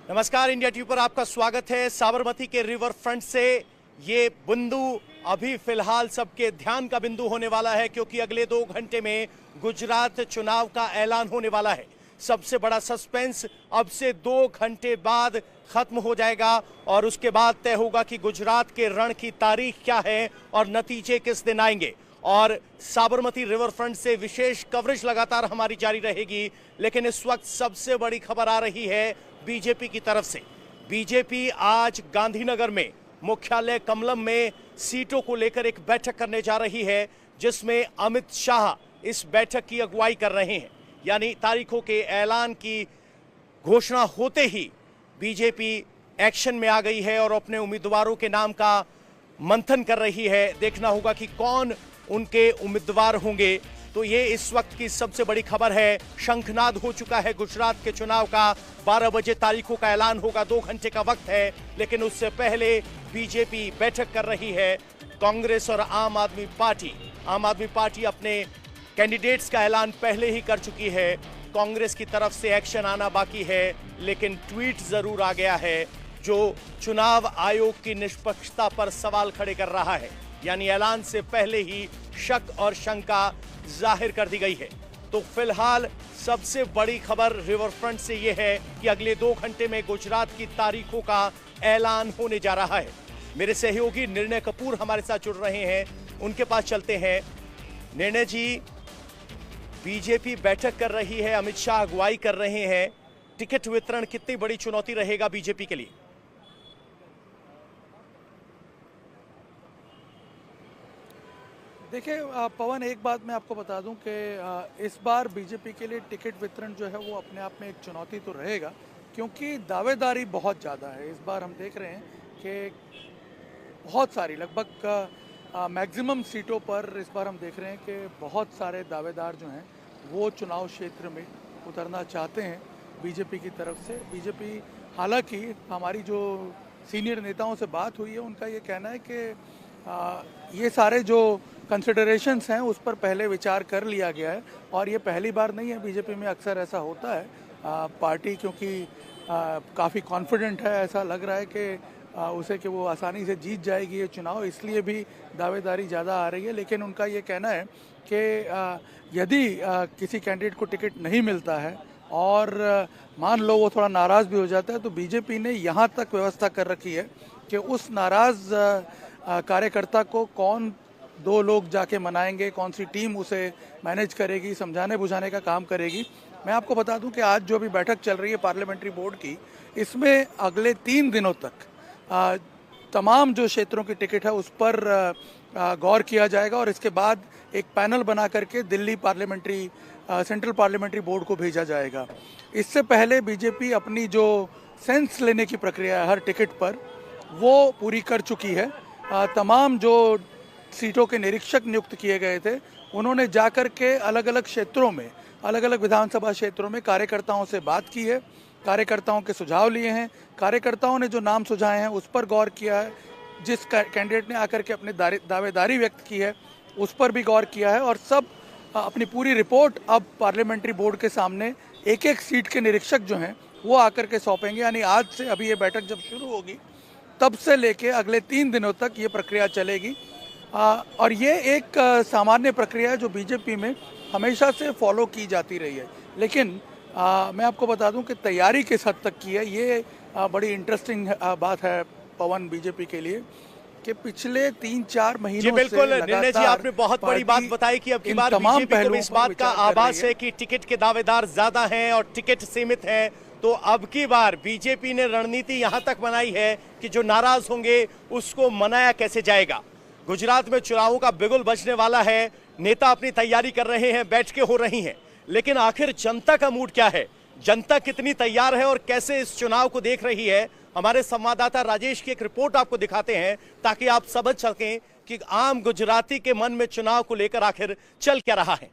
नमस्कार, India TV पर आपका स्वागत है। साबरमती के रिवर फ्रंट से ये बिंदु अभी फिलहाल सबके ध्यान का बिंदु होने वाला है, क्योंकि अगले 2 घंटे में गुजरात चुनाव का ऐलान होने वाला है। सबसे बड़ा सस्पेंस अब से 2 घंटे बाद खत्म हो जाएगा और उसके बाद तय होगा कि गुजरात के रण की तारीख क्या है और नतीजे किस दिन आएंगे। और साबरमती रिवर फ्रंट से विशेष कवरेज लगातार हमारी जारी रहेगी, लेकिन इस वक्त सबसे बड़ी खबर आ रही है बीजेपी की तरफ से। बीजेपी आज गांधीनगर में मुख्यालय कमलम में सीटों को लेकर एक बैठक करने जा रही है, जिसमें अमित शाह इस बैठक की अगुवाई कर रहे हैं। यानी तारीखों के ऐलान की घोषणा होते ही बीजेपी एक्शन में आ गई है और अपने उम्मीदवारों के नाम का मंथन कर रही है। देखना होगा कि कौन उनके उम्मीदवार होंगे। तो ये इस वक्त की सबसे बड़ी खबर है। शंखनाद हो चुका है गुजरात के चुनाव का। 12 बजे तारीखों का ऐलान होगा, 2 घंटे का वक्त है, लेकिन उससे पहले बीजेपी बैठक कर रही है। कांग्रेस और आम आदमी पार्टी अपने कैंडिडेट्स का ऐलान पहले ही कर चुकी है। कांग्रेस की तरफ से एक्शन आना बाकी है, लेकिन ट्वीट जरूर आ गया है जो चुनाव आयोग की निष्पक्षता पर सवाल खड़े कर रहा है। यानी ऐलान से पहले ही शक और शंका जाहिर कर दी गई है। तो फिलहाल सबसे बड़ी खबर रिवर फ्रंट से यह है कि अगले 2 घंटे में गुजरात की तारीखों का ऐलान होने जा रहा है। मेरे सहयोगी निर्णय कपूर हमारे साथ जुड़ रहे हैं, उनके पास चलते हैं। निर्णय जी, बीजेपी बैठक कर रही है, अमित शाह अगुवाई कर रहे हैं। टिकट वितरण कितनी बड़ी चुनौती रहेगा बीजेपी के लिए? देखिए पवन, एक बात मैं आपको बता दूं कि इस बार बीजेपी के लिए टिकट वितरण जो है वो अपने आप में एक चुनौती तो रहेगा, क्योंकि दावेदारी बहुत ज़्यादा है। इस बार हम देख रहे हैं कि बहुत सारी, लगभग मैक्सिमम सीटों पर इस बार हम देख रहे हैं कि बहुत सारे दावेदार जो हैं वो चुनाव क्षेत्र में उतरना चाहते हैं बीजेपी की तरफ से। बीजेपी, हालांकि हमारी जो सीनियर नेताओं से बात हुई है, उनका ये कहना है कि ये सारे जो कंसिडरेशंस हैं उस पर पहले विचार कर लिया गया है और ये पहली बार नहीं है। बीजेपी में अक्सर ऐसा होता है। पार्टी क्योंकि काफ़ी कॉन्फिडेंट है, ऐसा लग रहा है कि उसे कि वो आसानी से जीत जाएगी ये चुनाव, इसलिए भी दावेदारी ज़्यादा आ रही है। लेकिन उनका ये कहना है कि यदि किसी कैंडिडेट को टिकट नहीं मिलता है और मान लो वो थोड़ा नाराज़ भी हो जाता है, तो बीजेपी ने यहाँ तक व्यवस्था कर रखी है कि उस नाराज़ कार्यकर्ता को कौन 2 लोग जाके मनाएंगे, कौन सी टीम उसे मैनेज करेगी, समझाने बुझाने का काम करेगी। मैं आपको बता दूं कि आज जो भी बैठक चल रही है पार्लियामेंट्री बोर्ड की, इसमें अगले 3 दिनों तक तमाम जो क्षेत्रों की टिकट है उस पर गौर किया जाएगा और इसके बाद एक पैनल बना करके दिल्ली सेंट्रल पार्लियामेंट्री बोर्ड को भेजा जाएगा। इससे पहले बीजेपी अपनी जो सेंस लेने की प्रक्रिया है हर टिकट पर, वो पूरी कर चुकी है। तमाम जो सीटों के निरीक्षक नियुक्त किए गए थे, उन्होंने जाकर के अलग अलग क्षेत्रों में, अलग अलग विधानसभा क्षेत्रों में कार्यकर्ताओं से बात की है, कार्यकर्ताओं के सुझाव लिए हैं, कार्यकर्ताओं ने जो नाम सुझाए हैं उस पर गौर किया है, जिस कैंडिडेट ने आकर के अपनी दावेदारी व्यक्त की है उस पर भी गौर किया है और सब अपनी पूरी रिपोर्ट अब पार्लियामेंट्री बोर्ड के सामने एक एक सीट के निरीक्षक जो हैं वो आकर के सौंपेंगे। यानी आज से, अभी ये बैठक जब शुरू होगी तब से लेके अगले 3 दिनों तक ये प्रक्रिया चलेगी। और ये एक सामान्य प्रक्रिया है जो बीजेपी में हमेशा से फॉलो की जाती रही है। लेकिन मैं आपको बता दूं कि तैयारी किस हद तक की है, ये बड़ी इंटरेस्टिंग बात है पवन, बीजेपी के लिए, कि पिछले 3-4 महीनों जी बिल्कुल निर्णय जी, आपने बहुत बड़ी बात बताई कि अब की बार बीजेपी को इस बात का आभास है कि टिकट के दावेदार ज्यादा हैं और टिकट सीमित है। तो अब की बार बीजेपी ने रणनीति यहां तक बनाई है कि जो नाराज होंगे उसको मनाया कैसे जाएगा। गुजरात में चुनावों का बिगुल बजने वाला है, नेता अपनी तैयारी कर रहे हैं, बैठकें हो रही हैं, लेकिन आखिर जनता का मूड क्या है, जनता कितनी तैयार है और कैसे इस चुनाव को देख रही है, हमारे संवाददाता राजेश की एक रिपोर्ट आपको दिखाते हैं ताकि आप समझ सकें कि आम गुजराती के मन में चुनाव को लेकर आखिर चल क्या रहा है।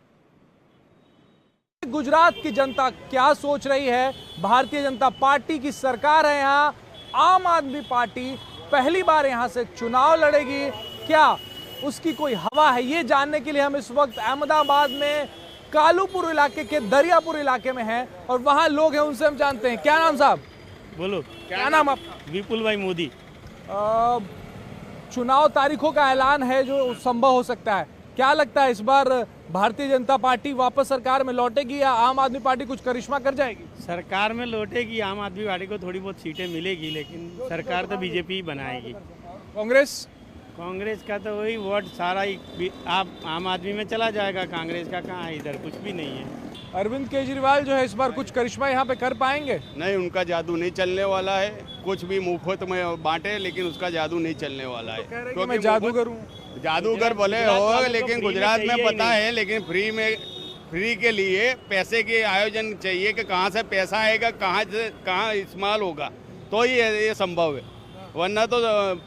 गुजरात की जनता क्या सोच रही है? भारतीय जनता पार्टी की सरकार है यहाँ, आम आदमी पार्टी पहली बार यहाँ से चुनाव लड़ेगी, क्या उसकी कोई हवा है? ये जानने के लिए हम इस वक्त अहमदाबाद में कालूपुर इलाके के दरियापुर इलाके में हैं और वहां लोग हैं, उनसे हम जानते हैं। क्या नाम साहब? बोलो क्या नाम आपका? विपुल भाई मोदी। चुनाव तारीखों का ऐलान है जो संभव हो सकता है, क्या लगता है इस बार भारतीय जनता पार्टी वापस सरकार में लौटेगी या आम आदमी पार्टी कुछ करिश्मा कर जाएगी? सरकार में लौटेगी, आम आदमी पार्टी को थोड़ी बहुत सीटें मिलेगी, लेकिन सरकार तो बीजेपी ही बनाएगी। कांग्रेस का तो वही वोट सारा ही आप आम आदमी में चला जाएगा, कांग्रेस का कहाँ है, इधर कुछ भी नहीं है। अरविंद केजरीवाल जो है इस बार कुछ करिश्मा यहाँ पे कर पाएंगे? नहीं, उनका जादू नहीं चलने वाला है। कुछ भी मुफ्त में बांटे, लेकिन उसका जादू नहीं चलने वाला है। क्योंकि मैं जादूगर हूँ। जादूगर भले हो, लेकिन गुजरात में पता है, लेकिन फ्री के लिए पैसे के आयोजन चाहिए कि कहाँ से पैसा आएगा, कहाँ इस्तेमाल होगा, तो ये संभव है, वरना तो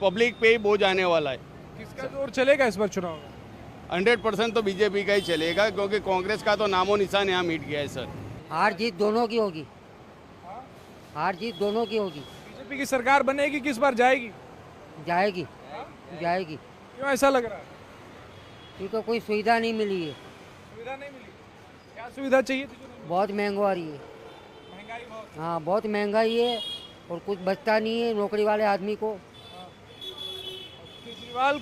पब्लिक पे ही बोझ आने वाला है। किसका जोर चलेगा इस बार चुनाव में? 100% तो बीजेपी का ही चलेगा, क्योंकि कांग्रेस का तो नामो निशान यहाँ मिट गया है सर। हार जीत दोनों की होगी, हार जीत दोनों की होगी। बीजेपी की सरकार बनेगी किस बार जाएगी? जाएगी, जाएगी। क्यों ऐसा लग रहा है? क्योंकि कोई सुविधा नहीं मिली है। सुविधा नहीं मिली? क्या सुविधा चाहिए थी? बहुत महंगाई है। महंगाई बहुत। हाँ, बहुत महंगाई है और कुछ बचता नहीं है नौकरी वाले आदमी को। केजरीवाल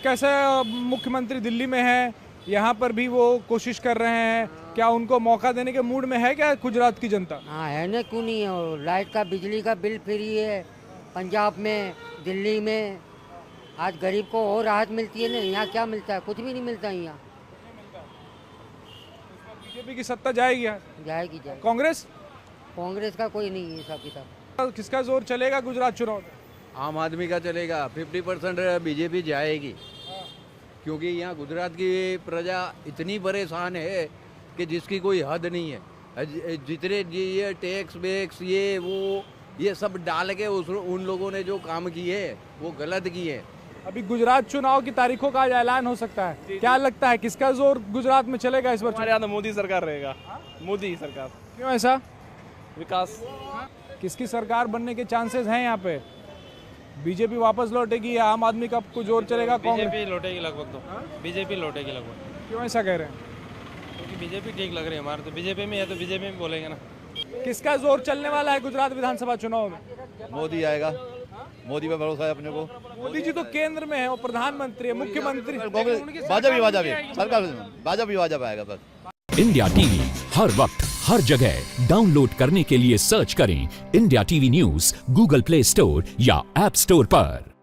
कैसे मुख्यमंत्री दिल्ली में है, यहाँ पर भी वो कोशिश कर रहे हैं, क्या उनको मौका देने के मूड में है क्या गुजरात की जनता? हाँ है ना, क्यों नहीं है। और लाइट का बिजली का बिल फ्री है पंजाब में, दिल्ली में। आज गरीब को और राहत मिलती है ना, यहाँ क्या मिलता है? कुछ भी नहीं मिलता यहाँ। बीजेपी की सत्ता जाएगी यहाँ? जाएगी, जाएगी। कांग्रेस का कोई नहीं है हिसाब किताब। किसका जोर चलेगा गुजरात चुनाव में? आम आदमी का चलेगा। 50% बीजेपी जाएगी, क्योंकि यहाँ गुजरात की प्रजा इतनी परेशान है कि जिसकी कोई हद नहीं है। जितने ये टैक्स वेक्स ये सब डाल के उन लोगों ने जो काम किए वो गलत किए। अभी गुजरात चुनाव की तारीखों का आज ऐलान हो सकता है, क्या लगता है किसका जोर गुजरात में चलेगा इस बार? हमारे यहाँ तो मोदी सरकार रहेगा, मोदी सरकार। क्यों ऐसा? विकास। किसकी सरकार बनने के चांसेस हैं यहाँ पे? बीजेपी वापस लौटेगी या आम आदमी का कुछ जोर चलेगा? बीजेपी लौटेगी लगभग, तो बीजेपी लौटेगी लगभग। क्यों ऐसा कह रहे हैं? क्योंकि बीजेपी ठीक लग रही है हमारे, तो बीजेपी में है तो बीजेपी में बोलेंगे ना। किसका जोर चलने वाला है गुजरात विधानसभा चुनाव में? मोदी आएगा, मोदी पे भरोसा है अपने को। मोदी जी तो केंद्र में है, वो प्रधानमंत्री है, मुख्यमंत्री। भाजपा आएगा बस। इंडिया टीवी हर वक्त हर जगह डाउनलोड करने के लिए सर्च करें India TV news Google play store या ऐप स्टोर पर।